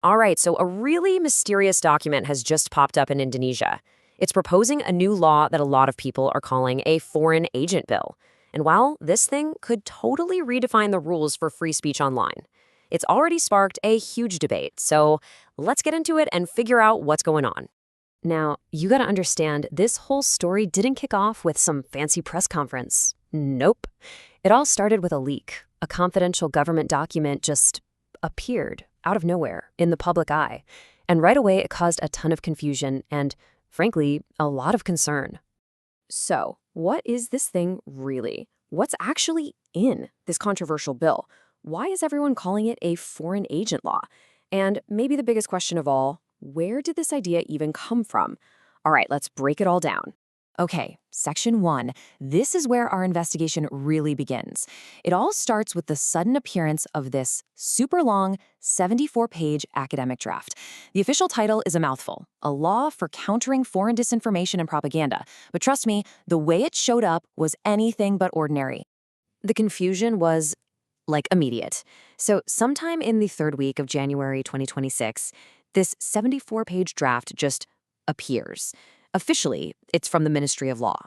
All right, so a really mysterious document has just popped up in Indonesia. It's proposing a new law that a lot of people are calling a foreign agent bill. And while this thing could totally redefine the rules for free speech online, it's already sparked a huge debate. So let's get into it and figure out what's going on. Now, you gotta understand, this whole story didn't kick off with some fancy press conference. Nope. It all started with a leak. A confidential government document just appeared out of nowhere in the public eye. And right away, it caused a ton of confusion and, frankly, a lot of concern. So, what is this thing really? What's actually in this controversial bill? Why is everyone calling it a foreign agent law? And maybe the biggest question of all, where did this idea even come from? All right, let's break it all down. Okay, Section 1. This is where our investigation really begins. It all starts with the sudden appearance of this super long, 74-page academic draft. The official title is a mouthful, A Law for Countering Foreign Disinformation and Propaganda. But trust me, the way it showed up was anything but ordinary. The confusion was, immediate. So sometime in the third week of January 2026, this 74-page draft just appears. Officially, it's from the Ministry of Law.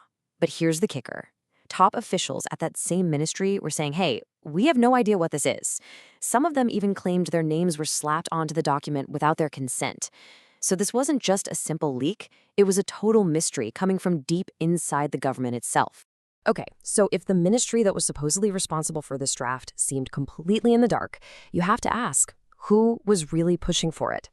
But here's the kicker. Top officials at that same ministry were saying, hey, we have no idea what this is. Some of them even claimed their names were slapped onto the document without their consent. So this wasn't just a simple leak, it was a total mystery coming from deep inside the government itself. Okay, so if the ministry that was supposedly responsible for this draft seemed completely in the dark, you have to ask, who was really pushing for it?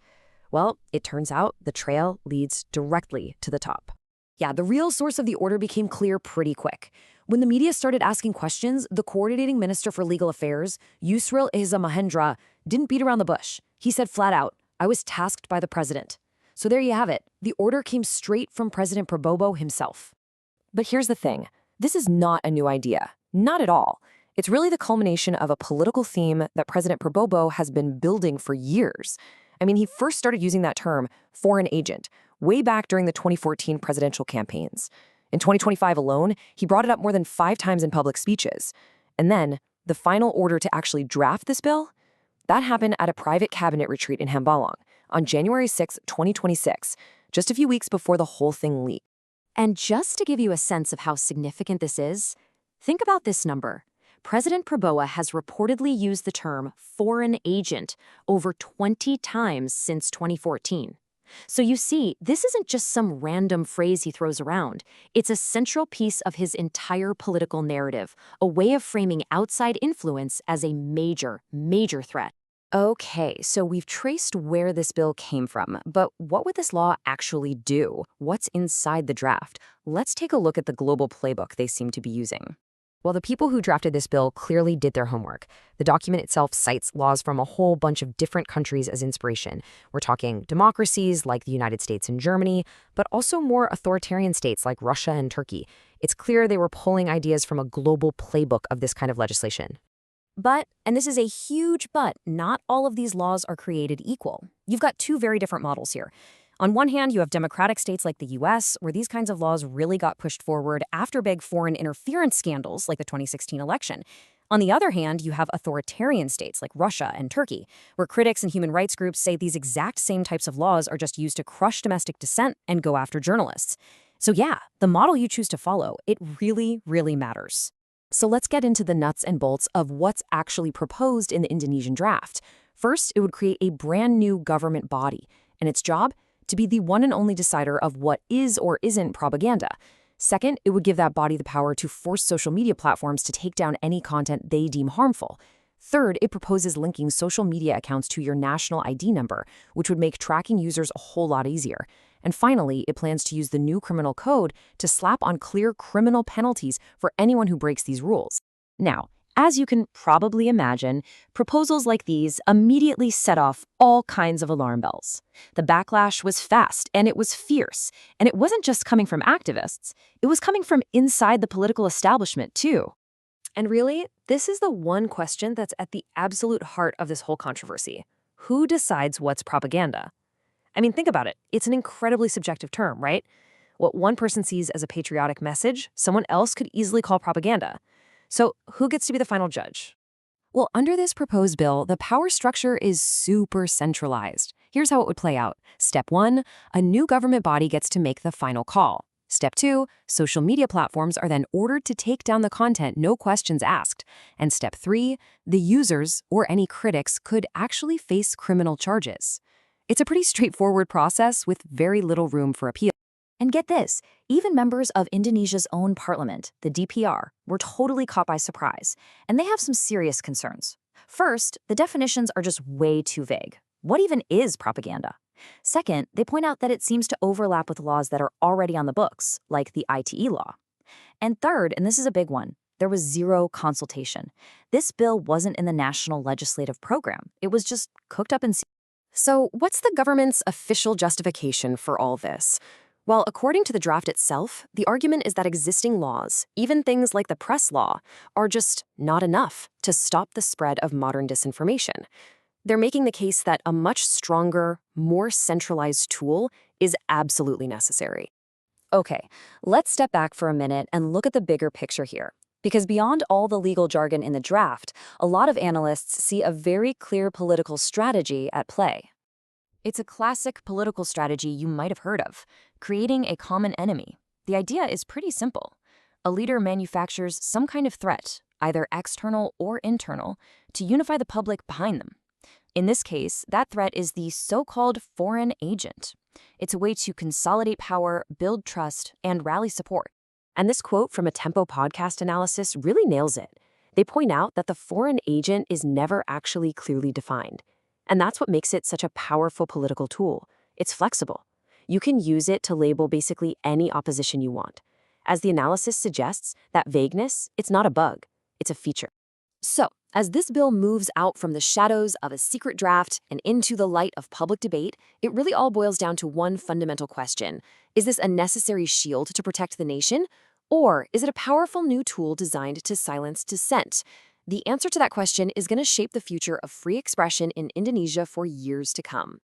Well, it turns out the trail leads directly to the top. Yeah, the real source of the order became clear pretty quick. When the media started asking questions, the coordinating minister for legal affairs, Yusril Mahendra, didn't beat around the bush. He said flat out, I was tasked by the president. So there you have it. The order came straight from President Prabowo himself. But here's the thing. This is not a new idea. Not at all. It's really the culmination of a political theme that President Prabowo has been building for years. I mean, he first started using that term, foreign agent, way back during the 2014 presidential campaigns. In 2025 alone, he brought it up more than 5 times in public speeches. And then, the final order to actually draft this bill? That happened at a private cabinet retreat in Hambalong on January 6, 2026, just a few weeks before the whole thing leaked. And just to give you a sense of how significant this is, think about this number. President Prabowo has reportedly used the term foreign agent over 20 times since 2014. So you see, this isn't just some random phrase he throws around. It's a central piece of his entire political narrative, a way of framing outside influence as a major, major threat. Okay, so we've traced where this bill came from, but what would this law actually do? What's inside the draft? Let's take a look at the global playbook they seem to be using. Well, the people who drafted this bill clearly did their homework. The document itself cites laws from a whole bunch of different countries as inspiration. We're talking democracies like the United States and Germany, but also more authoritarian states like Russia and Turkey. It's clear they were pulling ideas from a global playbook of this kind of legislation. But, and this is a huge but, not all of these laws are created equal. You've got 2 very different models here. On one hand, you have democratic states like the US, where these kinds of laws really got pushed forward after big foreign interference scandals like the 2016 election. On the other hand, you have authoritarian states like Russia and Turkey, where critics and human rights groups say these exact same types of laws are just used to crush domestic dissent and go after journalists. So yeah, the model you choose to follow, it really, really matters. So let's get into the nuts and bolts of what's actually proposed in the Indonesian draft. First, it would create a brand new government body, and its job? To be the one and only decider of what is or isn't propaganda. Second, it would give that body the power to force social media platforms to take down any content they deem harmful. Third, it proposes linking social media accounts to your national ID number, which would make tracking users a whole lot easier. And finally, it plans to use the new criminal code to slap on clear criminal penalties for anyone who breaks these rules. Now, as you can probably imagine, proposals like these immediately set off all kinds of alarm bells. The backlash was fast and it was fierce, and it wasn't just coming from activists, it was coming from inside the political establishment too. And really, this is the one question that's at the absolute heart of this whole controversy. Who decides what's propaganda? I mean, think about it. It's an incredibly subjective term, right? What one person sees as a patriotic message, someone else could easily call propaganda. So who gets to be the final judge? Well, under this proposed bill, the power structure is super centralized. Here's how it would play out. Step 1, a new government body gets to make the final call. Step 2, social media platforms are then ordered to take down the content, no questions asked. And step 3, the users or any critics could actually face criminal charges. It's a pretty straightforward process with very little room for appeal. And get this, even members of Indonesia's own parliament, the DPR, were totally caught by surprise, and they have some serious concerns. First, the definitions are just way too vague. What even is propaganda? Second, they point out that it seems to overlap with laws that are already on the books, like the ITE law. And third, and this is a big one, there was zero consultation. This bill wasn't in the national legislative program. It was just cooked up in. So, what's the government's official justification for all this? Well, according to the draft itself, the argument is that existing laws, even things like the press law, are just not enough to stop the spread of modern disinformation. They're making the case that a much stronger, more centralized tool is absolutely necessary. Okay, let's step back for a minute and look at the bigger picture here. Because beyond all the legal jargon in the draft, a lot of analysts see a very clear political strategy at play. It's a classic political strategy you might have heard of, creating a common enemy. The idea is pretty simple. A leader manufactures some kind of threat, either external or internal, to unify the public behind them. In this case, that threat is the so-called foreign agent. It's a way to consolidate power, build trust, and rally support. And this quote from a Tempo podcast analysis really nails it. They point out that the foreign agent is never actually clearly defined. And that's what makes it such a powerful political tool. It's flexible. You can use it to label basically any opposition you want. As the analysis suggests, that vagueness, it's not a bug, it's a feature. So, as this bill moves out from the shadows of a secret draft and into the light of public debate, it really all boils down to one fundamental question. Is this a necessary shield to protect the nation? Or is it a powerful new tool designed to silence dissent? The answer to that question is going to shape the future of free expression in Indonesia for years to come.